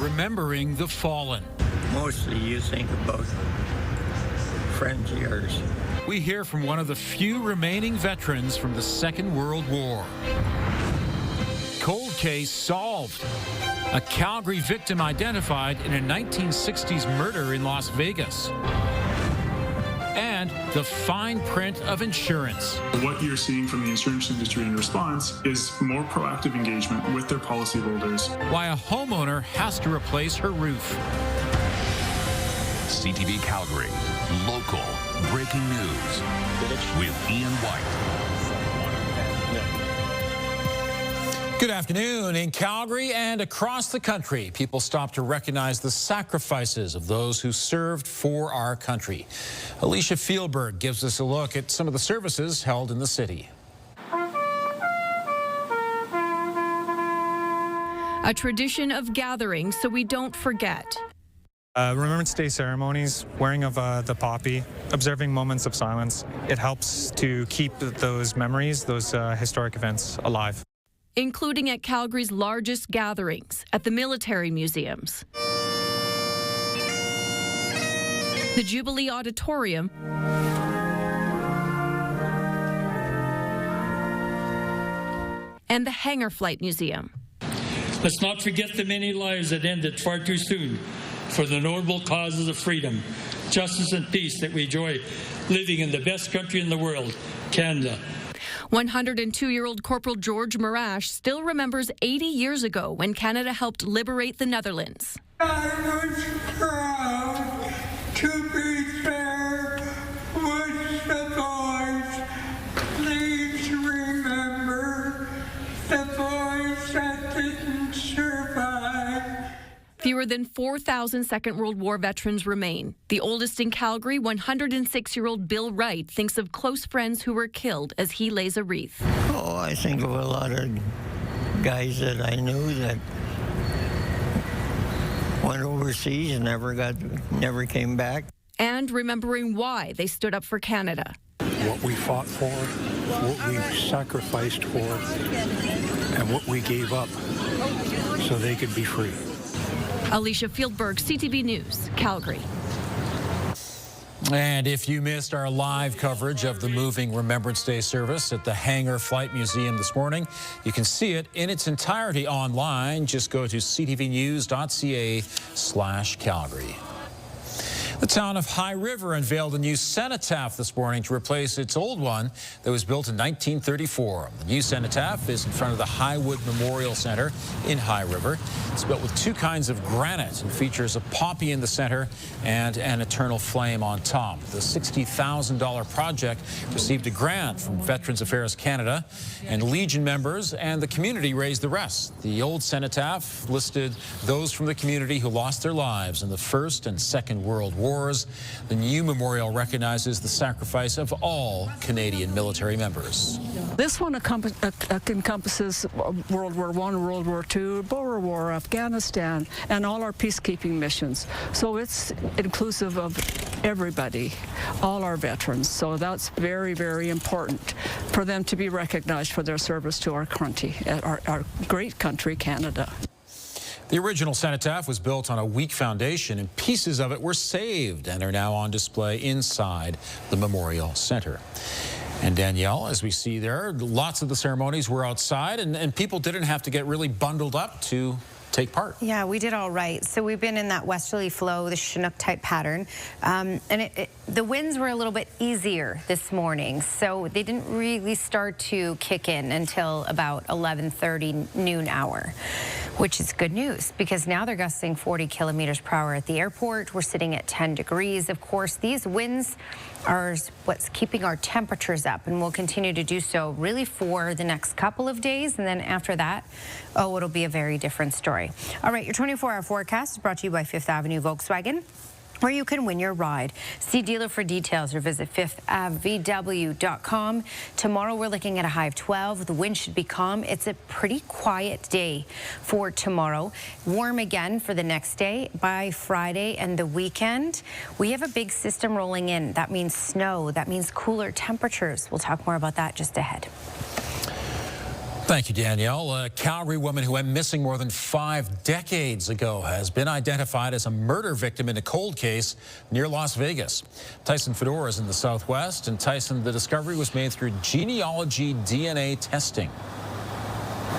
remembering the fallen. Mostly you think about friends of yours. We hear from one of the few remaining veterans from the Second World War. Cold case solved. A Calgary victim identified in a 1960s murder in Las Vegas. And the fine print of insurance. What you're seeing from the insurance industry in response is more proactive engagement with their policyholders. Why a homeowner has to replace her roof. CTV Calgary, local breaking news with Ian White. Good afternoon. In Calgary and across the country, people stop to recognize the sacrifices of those who served for our country. Alicia Fieldberg gives us a look at some of the services held in the city. A tradition of gathering so we don't forget. Remembrance Day ceremonies, wearing of the poppy, observing moments of silence. It helps to keep those memories, those historic events alive. Including at Calgary's largest gatherings, at the military museums, the Jubilee Auditorium, and the Hangar Flight Museum. Let's not forget the many lives that ended far too soon for the noble causes of freedom, justice, and peace that we enjoy living in the best country in the world, Canada. 102-year-old Corporal George Marash still remembers 80 years ago when Canada helped liberate the Netherlands. I was proud to be there with the boys. Please remember the boys that didn't survive. Fewer than 4,000 Second World War veterans remain. The oldest in Calgary, 106-year-old Bill Wright, thinks of close friends who were killed as he lays a wreath. Oh, I think of a lot of guys that I knew that went overseas and never came back. And remembering why they stood up for Canada. What we fought for, what we sacrificed for, and what we gave up so they could be free. Alicia Fieldberg, CTV News, Calgary. And if you missed our live coverage of the moving Remembrance Day service at the Hangar Flight Museum this morning, you can see it in its entirety online. Just go to ctvnews.ca/Calgary. The town of High River unveiled a new cenotaph this morning to replace its old one that was built in 1934. The new cenotaph is in front of the Highwood Memorial Center in High River. It's built with two kinds of granite and features a poppy in the center and an eternal flame on top. The $60,000 project received a grant from Veterans Affairs Canada, and Legion members and the community raised the rest. The old cenotaph listed those from the community who lost their lives in the First and Second World Wars. The new memorial recognizes the sacrifice of all Canadian military members. This one encompasses World War I, World War II, Boer War, Afghanistan, and all our peacekeeping missions. So it's inclusive of everybody, all our veterans. So that's very, very important for them to be recognized for their service to our country, our great country, Canada. The original cenotaph was built on a weak foundation, and pieces of it were saved and are now on display inside the Memorial Center. And Danielle, as we see there, lots of the ceremonies were outside, and people didn't have to get really bundled up to take part. Yeah, we did all right. So we've been in that westerly flow, the Chinook type pattern, and the winds were a little bit easier this morning, so they didn't really start to kick in until about 11:30 noon hour, which is good news because now they're gusting 40 kilometers per hour at the airport. We're sitting at 10 degrees. Of course, these winds are what's keeping our temperatures up, and will continue to do so really for the next couple of days, and then after that, oh, it'll be a very different story. All right, your 24-hour forecast is brought to you by Fifth Avenue Volkswagen, where you can win your ride. See dealer for details or visit fifthvw.com. Tomorrow we're looking at a high of 12. The wind should be calm. It's a pretty quiet day for tomorrow. Warm again for the next day. By Friday and the weekend, we have a big system rolling in. That means snow. That means cooler temperatures. We'll talk more about that just ahead. Thank you, Danielle. A Calgary woman who went missing more than 5 decades ago has been identified as a murder victim in a cold case near Las Vegas. Tyson Fedor is in the Southwest, and Tyson, the discovery was made through genealogy DNA testing.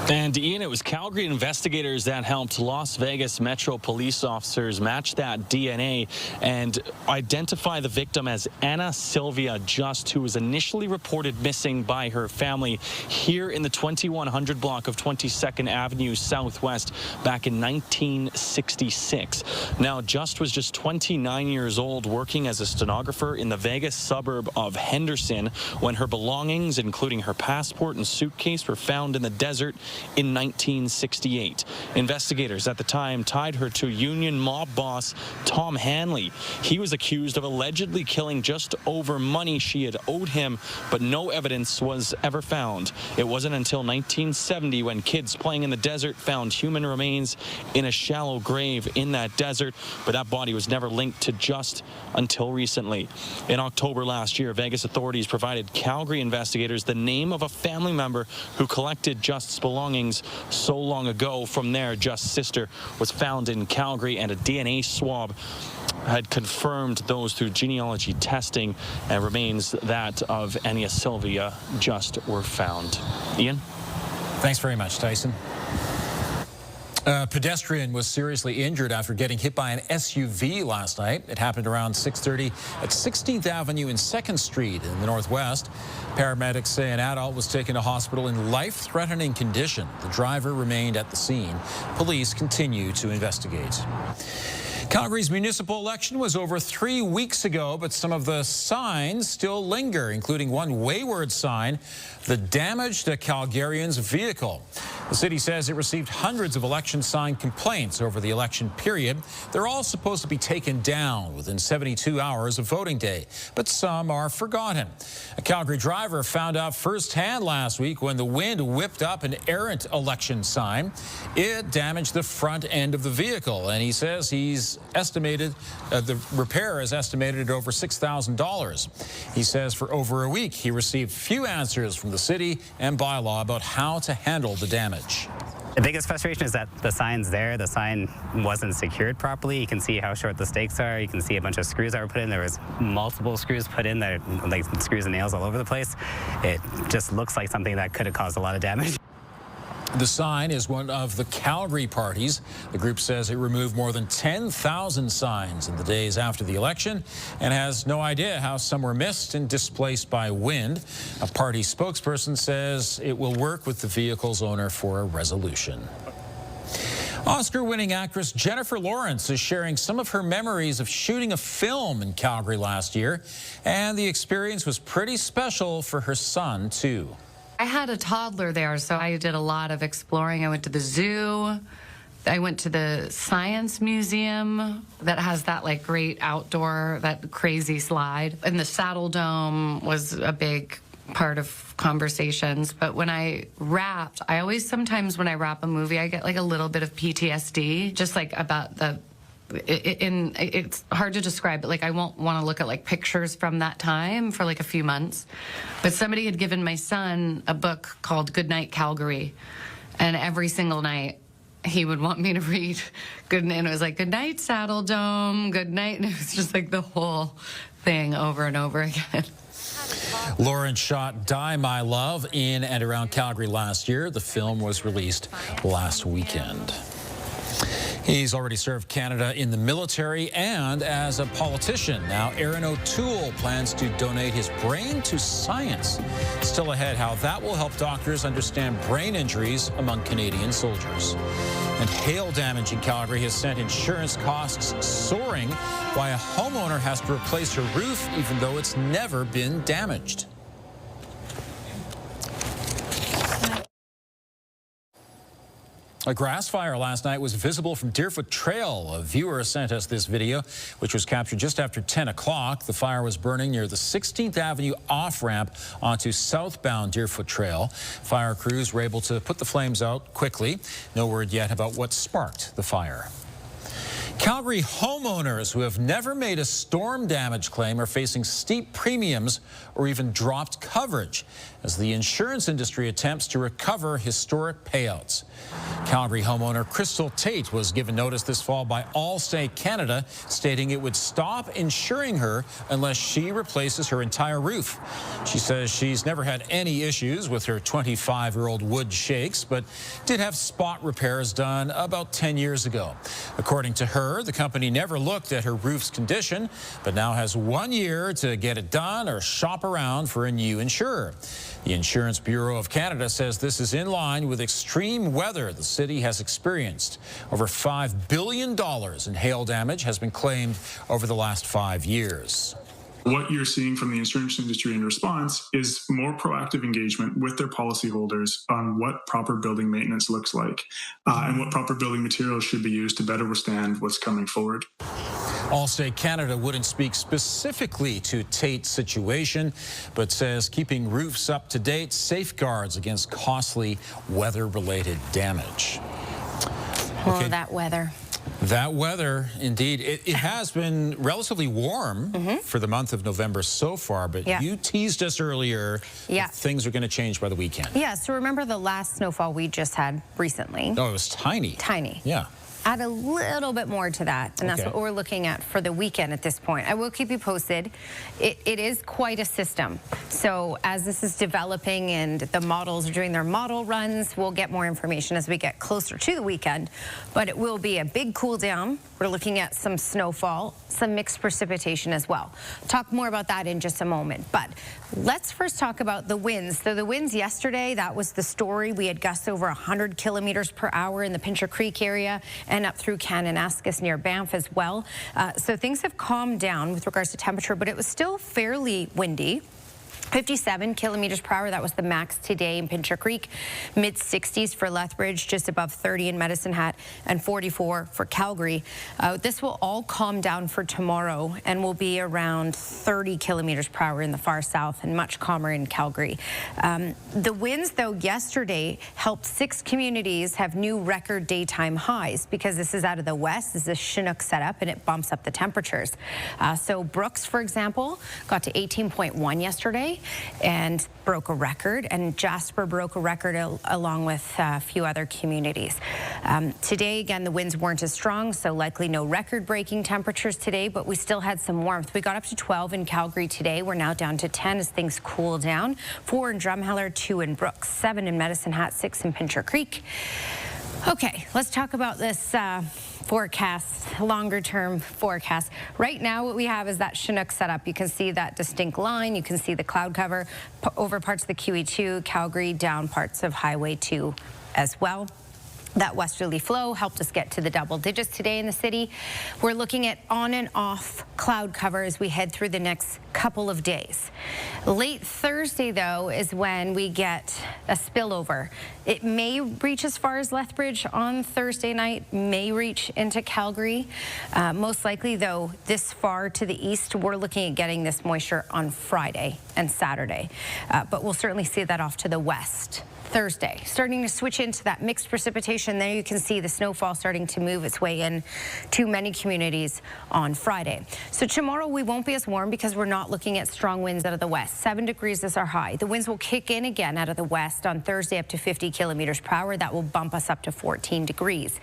And Ian, it was Calgary investigators that helped Las Vegas Metro police officers match that DNA and identify the victim as Anna Sylvia Just, who was initially reported missing by her family here in the 2100 block of 22nd Avenue Southwest back in 1966. Now, Just was just 29 years old, working as a stenographer in the Vegas suburb of Henderson when her belongings, including her passport and suitcase, were found in the desert in 1968. Investigators at the time tied her to union mob boss Tom Hanley. He was accused of allegedly killing just over money she had owed him, but no evidence was ever found. It wasn't until 1970 when kids playing in the desert found human remains in a shallow grave in that desert, but that body was never linked to Just until recently. In October last year, Vegas authorities provided Calgary investigators the name of a family member who collected Just's belongings so long ago. From there, Just's sister was found in Calgary, and a DNA swab had confirmed those through genealogy testing, and remains that of Anna Sylvia Just were found. Ian? Thanks very much, Tyson. A pedestrian was seriously injured after getting hit by an SUV last night. It happened around 6:30 at 16th Avenue and 2nd Street in the Northwest. Paramedics say an adult was taken to hospital in life-threatening condition. The driver remained at the scene. Police continue to investigate. Calgary's municipal election was over 3 weeks ago, but some of the signs still linger, including one wayward sign that damaged a Calgarian's vehicle. The city says it received hundreds of election sign complaints over the election period. They're all supposed to be taken down within 72 hours of voting day, but some are forgotten. A Calgary driver found out firsthand last week when the wind whipped up an errant election sign. It damaged the front end of the vehicle, and he says he's estimated the repair is estimated at over $6,000. He says for over a week he received few answers from the city and bylaw about how to handle the damage. The biggest frustration is that the sign's there. The sign wasn't secured properly. You can see how short the stakes are. You can see a bunch of screws that were put in. There was multiple screws put in that are like screws and nails all over the place. It just looks like something that could have caused a lot of damage. The sign is one of the Calgary parties. The group says it removed more than 10,000 signs in the days after the election and has no idea how some were missed and displaced by wind. A party spokesperson says it will work with the vehicle's owner for a resolution. Oscar-winning actress Jennifer Lawrence is sharing some of her memories of shooting a film in Calgary last year, and the experience was pretty special for her son, too. I had a toddler there, so I did a lot of exploring. I went to the zoo. I went to the science museum that has that like great outdoor, that crazy slide. And the Saddle Dome was a big part of conversations. But when I wrapped, I always sometimes when I wrap a movie, I get like a little bit of PTSD, just like about the it's hard to describe, but like I won't want to look at like pictures from that time for like a few months. But somebody had given my son a book called Good Night Calgary, and every single night he would want me to read and it was like good night Saddle Dome, good night, and it was just like the whole thing over and over again. Lawrence shot Die My Love in and around Calgary last year. The film was released last weekend. He's already served Canada in the military and as a politician. Now, Erin O'Toole plans to donate his brain to science. Still ahead, how that will help doctors understand brain injuries among Canadian soldiers. And hail damage in Calgary has sent insurance costs soaring, why a homeowner has to replace her roof even though it's never been damaged. A grass fire last night was visible from Deerfoot Trail. A viewer sent us this video, which was captured just after 10 o'clock. The fire was burning near the 16th Avenue off-ramp onto southbound Deerfoot Trail. Fire crews were able to put the flames out quickly. No word yet about what sparked the fire. Calgary homeowners who have never made a storm damage claim are facing steep premiums or even dropped coverage as the insurance industry attempts to recover historic payouts. Calgary homeowner Crystal Tate was given notice this fall by Allstate Canada, stating it would stop insuring her unless she replaces her entire roof. She says she's never had any issues with her 25-year-old wood shakes, but did have spot repairs done about 10 years ago. According to her, the company never looked at her roof's condition, but now has 1 year to get it done or shop around for a new insurer. The Insurance Bureau of Canada says this is in line with extreme weather the city has experienced. Over $5 billion in hail damage has been claimed over the last 5 years. What you're seeing from the insurance industry in response is more proactive engagement with their policyholders on what proper building maintenance looks like and what proper building materials should be used to better withstand what's coming forward. Allstate Canada wouldn't speak specifically to Tate's situation, but says keeping roofs up to date safeguards against costly weather-related damage. Oh, that weather. That weather, indeed. It has been relatively warm for the month of November so far, but you teased us earlier that things are going to change by the weekend. Yeah, so remember the last snowfall we just had recently? Oh, it was tiny. Tiny. Yeah. Add a little bit more to that, and that's what we're looking at for the weekend at this point. I will keep you posted. It is quite a system. So as this is developing and the models are doing their model runs, we'll get more information as we get closer to the weekend. But it will be a big cool down. We're looking at some snowfall, some mixed precipitation as well. Talk more about that in just a moment. But let's first talk about the winds. So the winds yesterday, that was the story. We had gusts over 100 kilometers per hour in the Pincher Creek area and up through Kananaskis near Banff as well. So things have calmed down with regards to temperature, but it was still fairly windy. 57 kilometers per hour, that was the max today in Pincher Creek. Mid-60s for Lethbridge, just above 30 in Medicine Hat, and 44 for Calgary. This will all calm down for tomorrow and will be around 30 kilometers per hour in the far south and much calmer in Calgary. The winds, though, yesterday helped 6 communities have new record daytime highs because this is out of the west. This is a Chinook setup, and it bumps up the temperatures. So Brooks, for example, got to 18.1 yesterday and broke a record, and Jasper broke a record along with a few other communities. Today, again, the winds weren't as strong, so likely no record-breaking temperatures today, but we still had some warmth. We got up to 12 in Calgary today. We're now down to 10 as things cool down. 4 in Drumheller, 2 in Brooks, 7 in Medicine Hat, 6 in Pincher Creek. Okay, let's talk about this forecast, longer-term forecast. Right now, what we have is that Chinook setup. You can see that distinct line. You can see the cloud cover over parts of the QE2, Calgary, down parts of Highway 2 as well. That westerly flow helped us get to the double digits today in the city. We're looking at on and off cloud cover as we head through the next couple of days. Late Thursday, though, is when we get a spillover. It may reach as far as Lethbridge on Thursday night, may reach into Calgary. Most likely, though, this far to the east, we're looking at getting this moisture on Friday and Saturday. But we'll certainly see that off to the west. Thursday, starting to switch into that mixed precipitation. There you can see the snowfall starting to move its way in to many communities on Friday. So tomorrow we won't be as warm because we're not looking at strong winds out of the west. 7 degrees is our high. The winds will kick in again out of the west on Thursday up to 50 kilometers per hour. That will bump us up to 14 degrees.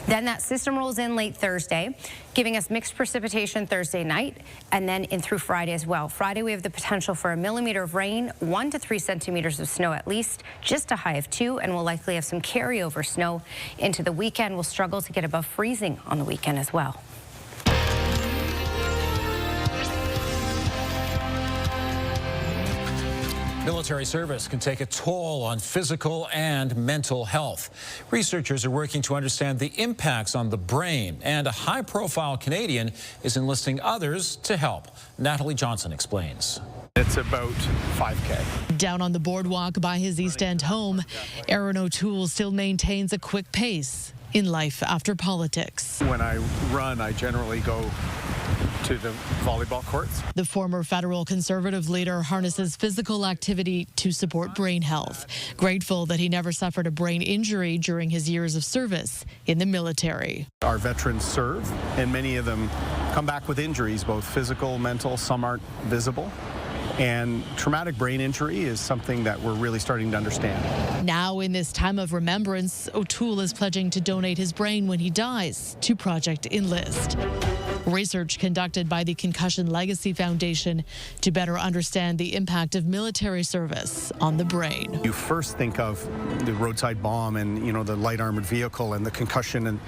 Then that system rolls in late Thursday, giving us mixed precipitation Thursday night and then in through Friday as well. Friday we have the potential for 1 millimeter of rain, 1 to 3 centimeters of snow at least, just a high of 2, and we'll likely have some carryover snow into the weekend. We'll struggle to get above freezing on the weekend as well. Military service can take a toll on physical and mental health. Researchers are working to understand the impacts on the brain, and a high-profile Canadian is enlisting others to help. Natalie Johnson explains. It's about 5K. Down on the boardwalk by his East End home, Erin O'Toole still maintains a quick pace in life after politics. When I run, I generally go to the volleyball courts. The former federal conservative leader harnesses physical activity to support brain health, grateful that he never suffered a brain injury during his years of service in the military. Our veterans serve, and many of them come back with injuries, both physical, mental, some aren't visible. And traumatic brain injury is something that we're really starting to understand. Now, in this time of remembrance, O'Toole is pledging to donate his brain when he dies to Project Enlist. Research conducted by the Concussion Legacy Foundation to better understand the impact of military service on the brain. You first think of the roadside bomb and, the light armored vehicle and the concussion,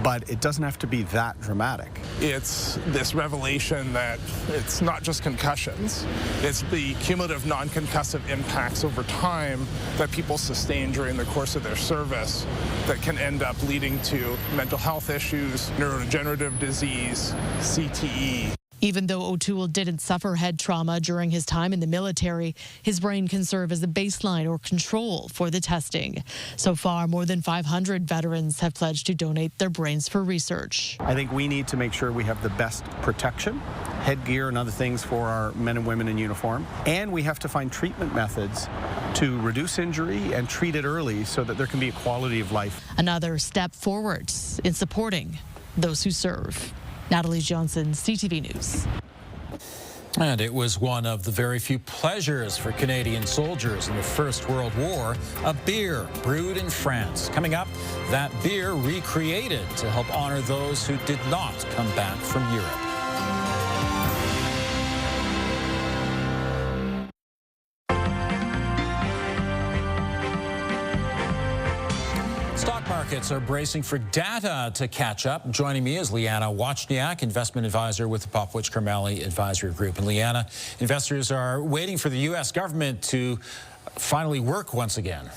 but it doesn't have to be that dramatic. It's this revelation that it's not just concussions, it's the cumulative non-concussive impacts over time that people sustain during the course of their service that can end up leading to mental health issues, neurodegenerative disease, CTE. Even though O'Toole didn't suffer head trauma during his time in the military, his brain can serve as a baseline or control for the testing. So far, more than 500 veterans have pledged to donate their brains for research. I think we need to make sure we have the best protection, headgear and other things for our men and women in uniform. And we have to find treatment methods to reduce injury and treat it early so that there can be a quality of life. Another step forward in supporting those who serve. Natalie Johnson, CTV News. And it was one of the very few pleasures for Canadian soldiers in the First World War, a beer brewed in France. Coming up, that beer recreated to help honor those who did not come back from Europe. Stock markets are bracing for data to catch up. Joining me is Liana Wachniak, investment advisor with the Popwich Kermally Advisory Group. And Liana, investors are waiting for the U.S. government to finally work once again.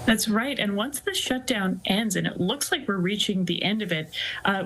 That's right. And once the shutdown ends, and it looks like we're reaching the end of it,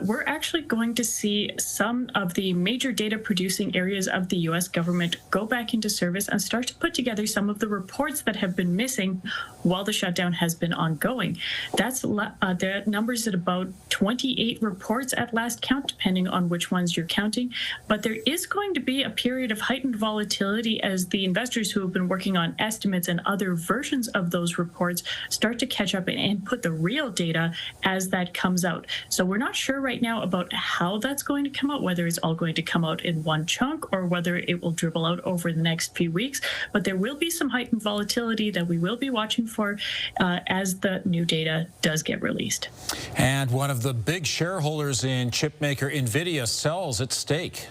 we're actually going to see some of the major data producing areas of the U.S. government go back into service and start to put together some of the reports that have been missing while the shutdown has been ongoing. That's the numbers at about 28 reports at last count, depending on which ones you're counting. But there is going to be a period of heightened volatility as the investors who have been working on estimates and other versions of those reports start to catch up and put the real data as that comes out. So we're not sure right now about how that's going to come out, whether it's all going to come out in one chunk or whether it will dribble out over the next few weeks. But there will be some heightened volatility that we will be watching for as the new data does get released. And one of the big shareholders in chipmaker NVIDIA sells its stake.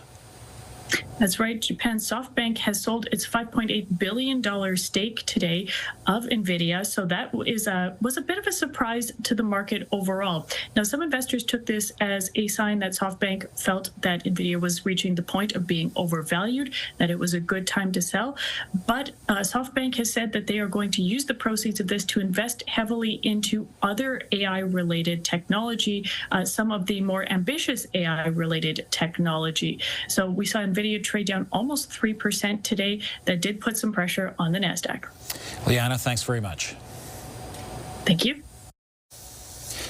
That's right. Japan's SoftBank has sold its $5.8 billion stake today of NVIDIA. So that was a bit of a surprise to the market overall. Now, some investors took this as a sign that SoftBank felt that NVIDIA was reaching the point of being overvalued, that it was a good time to sell. But SoftBank has said that they are going to use the proceeds of this to invest heavily into other AI-related technology, some of the more ambitious AI-related technology. So we saw NVIDIA trade down almost 3% today. That did put some pressure on the NASDAQ. Liana, thanks very much. Thank you.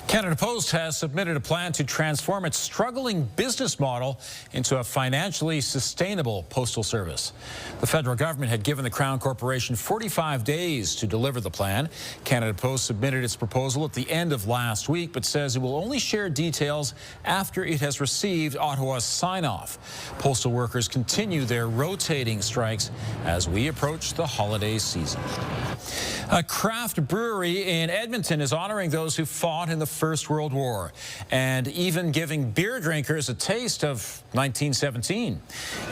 Canada Post has submitted a plan to transform its struggling business model into a financially sustainable postal service. The federal government had given the Crown Corporation 45 days to deliver the plan. Canada Post submitted its proposal at the end of last week, but says it will only share details after it has received Ottawa's sign-off. Postal workers continue their rotating strikes as we approach the holiday season. A craft brewery in Edmonton is honoring those who fought in the First World War and even giving beer drinkers a taste of 1917.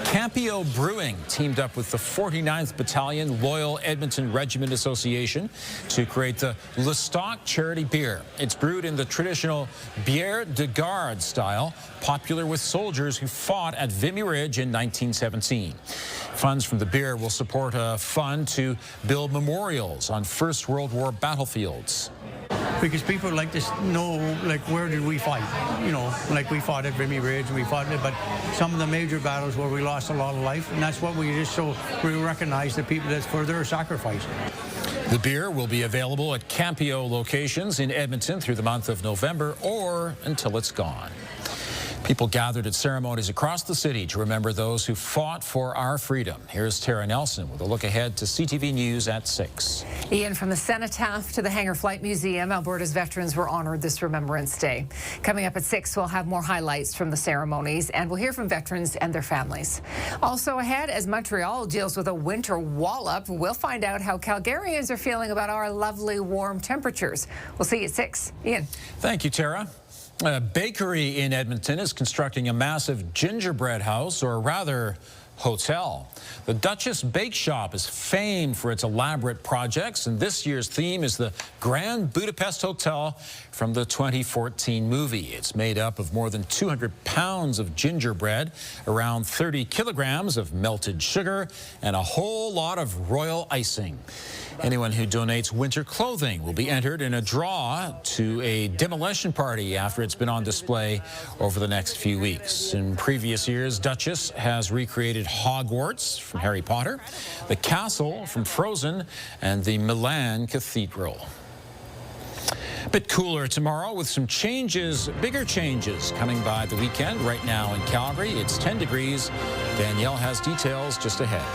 Campio Brewing teamed up with the 49th Battalion Loyal Edmonton Regiment Association to create the Le Stock charity beer. It's brewed in the traditional bière de garde style, popular with soldiers who fought at Vimy Ridge in 1917. Funds from the beer will support a fund to build memorials on First World War battlefields. Because people like to know, like, where did we fight? You know, like we fought at Vimy Ridge, we fought it, but some of the major battles where we lost a lot of life, and that's what we just so we recognize the people that's for their sacrifice. The beer will be available at Campio locations in Edmonton through the month of November or until it's gone. People gathered at ceremonies across the city to remember those who fought for our freedom. Here's Tara Nelson with a look ahead to CTV News at 6. Ian, from the cenotaph to the Hangar Flight Museum, Alberta's veterans were honored this Remembrance Day. Coming up at 6, we'll have more highlights from the ceremonies, and we'll hear from veterans and their families. Also ahead, as Montreal deals with a winter wallop, we'll find out how Calgarians are feeling about our lovely warm temperatures. We'll see you at 6. Ian. Thank you, Tara. A bakery in Edmonton is constructing a massive gingerbread house, or rather, hotel. The Duchess Bake Shop is famed for its elaborate projects, and this year's theme is the Grand Budapest Hotel from the 2014 movie. It's made up of more than 200 pounds of gingerbread, around 30 kilograms of melted sugar, and a whole lot of royal icing. Anyone who donates winter clothing will be entered in a draw to a demolition party after it's been on display over the next few weeks. In previous years, Duchess has recreated Hogwarts from Harry Potter, the castle from Frozen, and the Milan Cathedral. A bit cooler tomorrow with some changes, bigger changes coming by the weekend. Right now in Calgary, it's 10 degrees. Danielle has details just ahead.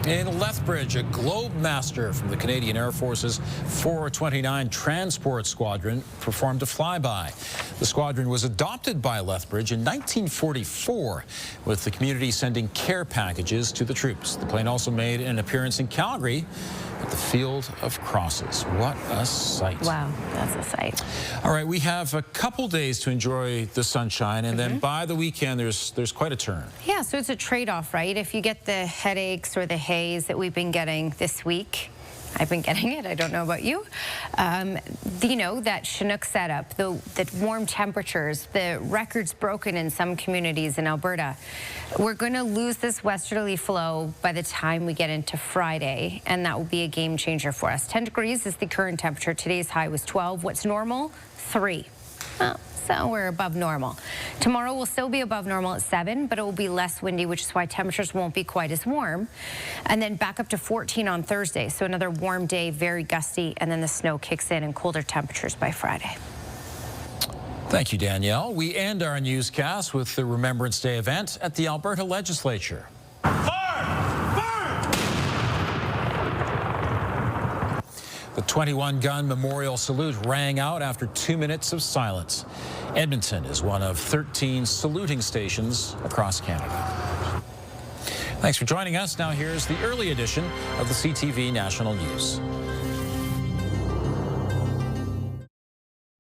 In Lethbridge, a Globe Master from the Canadian Air Force's 429 Transport Squadron performed a flyby. The squadron was adopted by Lethbridge in 1944, with the community sending care packages to the troops. The plane also made an appearance in Calgary at the Field of Crosses. What a sight. Wow, that's a sight. All right, we have a couple days to enjoy the sunshine, and then by the weekend, there's quite a turn. Yeah, so it's a trade-off, right? If you get the headaches or the haze that we've been getting this week, I've been getting it, I don't know about you. You know, that Chinook setup, the warm temperatures, the records broken in some communities in Alberta. We're going to lose this westerly flow by the time we get into Friday, and that will be a game changer for us. 10 degrees is the current temperature. Today's high was 12. What's normal? 3. Oh. So we're above normal. Tomorrow will still be above normal at 7, but it will be less windy, which is why temperatures won't be quite as warm. And then back up to 14 on Thursday. So another warm day, very gusty, and then the snow kicks in and colder temperatures by Friday. Thank you, Danielle. We end our newscast with the Remembrance Day event at the Alberta Legislature. The 21-gun memorial salute rang out after 2 minutes of silence. Edmonton is one of 13 saluting stations across Canada. Thanks for joining us. Now here's the early edition of the CTV National News.